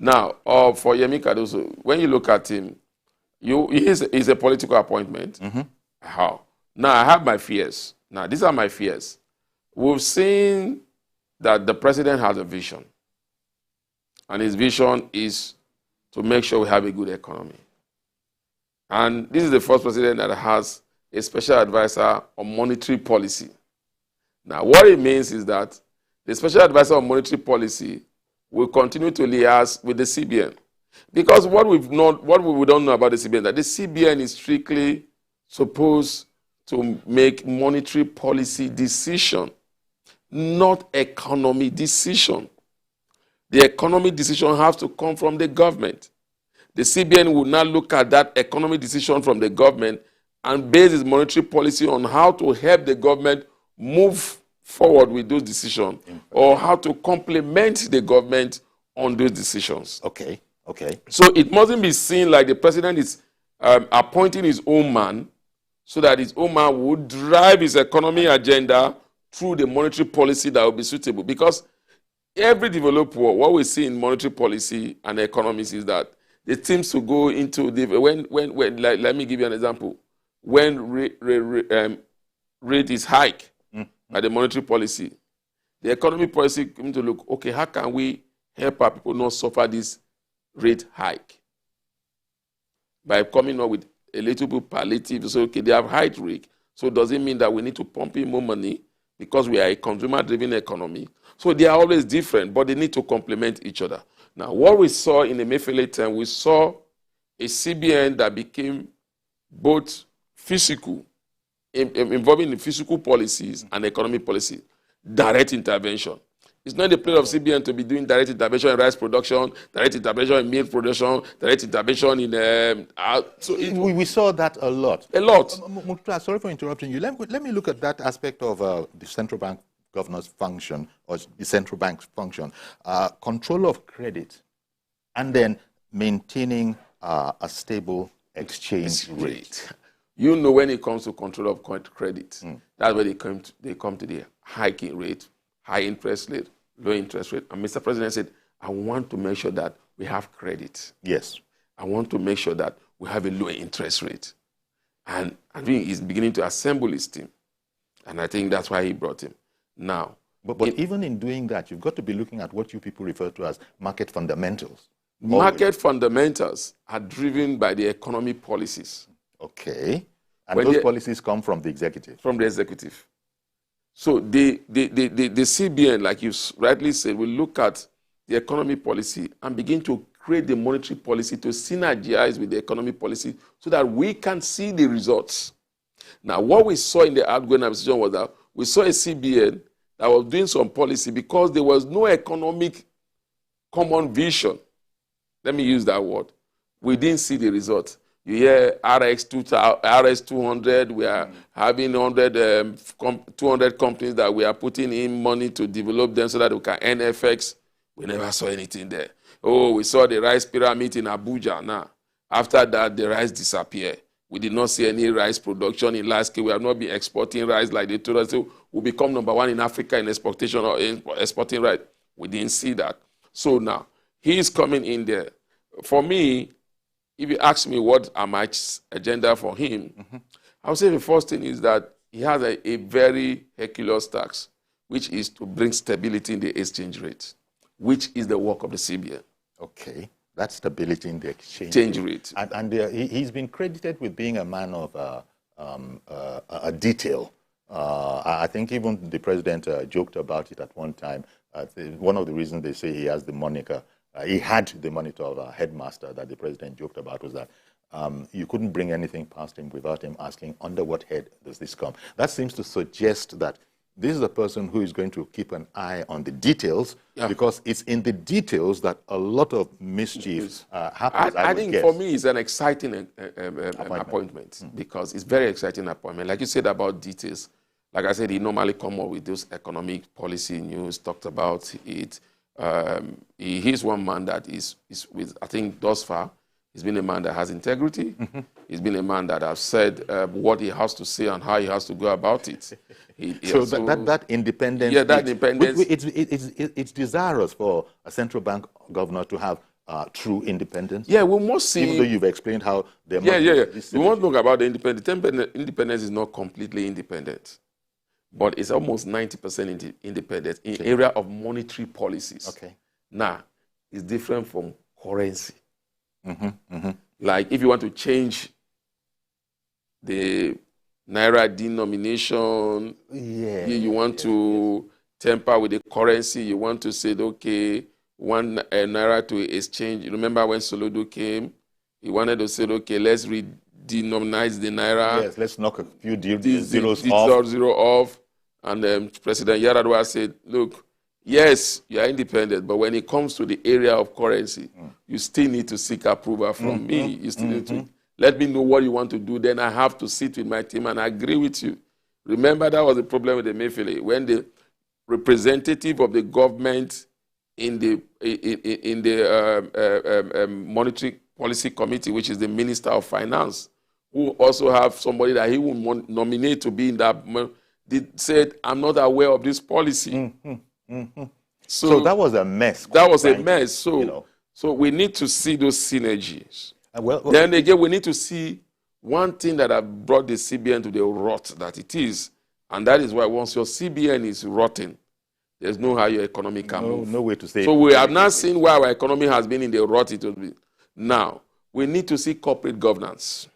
Now, for Yemi Cardoso, when you look at him, he's a political appointment. How? Now, I have my fears. Now, these are my fears. We've seen that the president has a vision. And his vision is to make sure we have a good economy. And this is the first president that has a special advisor on monetary policy. Now, what it means is that the special advisor on monetary policy will continue to liaise with the CBN. Because what we don't know about the CBN, that the CBN is strictly supposed to make monetary policy decision, not economy decision. The economy decision has to come from the government. The CBN will not look at that economic decision from the government and base its monetary policy on how to help the government move forward with those decisions or how to complement the government on those decisions. Okay. So it mustn't be seen like the president is appointing his own man so that his own man would drive his economy agenda through the monetary policy that will be suitable. Because every developed world, what we see in monetary policy and economics is that it seems to go into the let me give you an example. When rate is hike by the monetary policy, the economy policy come to look, okay, how can we help our people not suffer this rate hike? By coming up with a little bit palliative, so okay, they have high rate, so does it mean that we need to pump in more money because we are a consumer-driven economy? So they are always different, but they need to complement each other. Now, what we saw in the Emefiele term, we saw a CBN that became both physical, involving the physical policies and economic policy, direct intervention. It's not the place of CBN to be doing direct intervention in rice production, direct intervention in milk production, direct intervention in... we saw that a lot. A lot. Muktar, sorry for interrupting you. Let me look at that aspect of the central bank governor's function, or the central bank's function. Control of credit, and then maintaining a stable exchange rate. You know, when it comes to control of credit, that's where they come to the hiking rate, high interest rate, low interest rate. And Mr. President said, I want to make sure that we have credit. Yes. I want to make sure that we have a low interest rate. And I think he's beginning to assemble his team. And I think that's why he brought him. Now. But even in doing that, you've got to be looking at what you people refer to as market fundamentals. Market fundamentals are driven by the economic policies. Okay. And those policies come from the executive. From the executive. So the CBN, like you rightly said, will look at the economic policy and begin to create the monetary policy to synergize with the economic policy so that we can see the results. Now, what we saw in the outgoing administration was that we saw a CBN that was doing some policy because there was no economic common vision. Let me use that word. We didn't see the results. You hear RX 200, we are having 200 companies that we are putting in money to develop them so that we can earn FX. We never saw anything there. Oh, we saw the rice pyramid in Abuja now. After that, the rice disappeared. We did not see any rice production in large scale. We have not been exporting rice like they told us. So we become number one in Africa in exportation or in exporting rice. We didn't see that. So now, he is coming in there. For me, if you ask me what are my agenda for him, I would say the first thing is that he has a very Herculean task, which is to bring stability in the exchange rate, which is the work of the CBN. Okay, that's stability in the exchange rate. And he's been credited with being a man of a detail. I think even the president joked about it at one time. One of the reasons they say he has the moniker, he had the monitor of a headmaster that the president joked about was that you couldn't bring anything past him without him asking, under what head does this come? That seems to suggest that this is a person who is going to keep an eye on the details, because it's in the details that a lot of mischief happens. I think for me it's an exciting appointment because it's very exciting appointment. Like you said about details, like I said, he normally come up with those economic policy news, talked about it. He's one man that is with, I think thus far, he's been a man that has integrity. He's been a man that has said what he has to say and how he has to go about it. That independence. Yeah, that independence. It's desirous for a central bank governor to have true independence? Yeah, we must see. Even though you've explained how there must Yeah. be this We want to synergy. talk about the independence. Independence is not completely independent, but it's almost 90% independent in area of monetary policies. Okay. Now, it's different from currency. Like if you want to change the naira denomination, you want to temper with the currency, you want to say, okay, one naira to exchange. You remember when Soludo came, he wanted to say, okay, let's redenominize the naira. Yes, let's knock a few zeros off. Zero off. And President Yaradua said, look, yes, you are independent, but when it comes to the area of currency, you still need to seek approval from me. You still need to let me know what you want to do. Then I have to sit with my team and agree with you. Remember, that was the problem with the Emefiele. When the representative of the government in the Monetary Policy Committee, which is the Minister of Finance, who also have somebody that he will nominate to be in that, said, I'm not aware of this policy. So that was a mess. That was a mess. So, so we need to see those synergies. Then again, we need to see one thing that have brought the CBN to the rot that it is, and that is why once your CBN is rotten, there's no how your economy can move. No way to say. So we have now seen why our economy has been in the rot it will be. Now, we need to see corporate governance.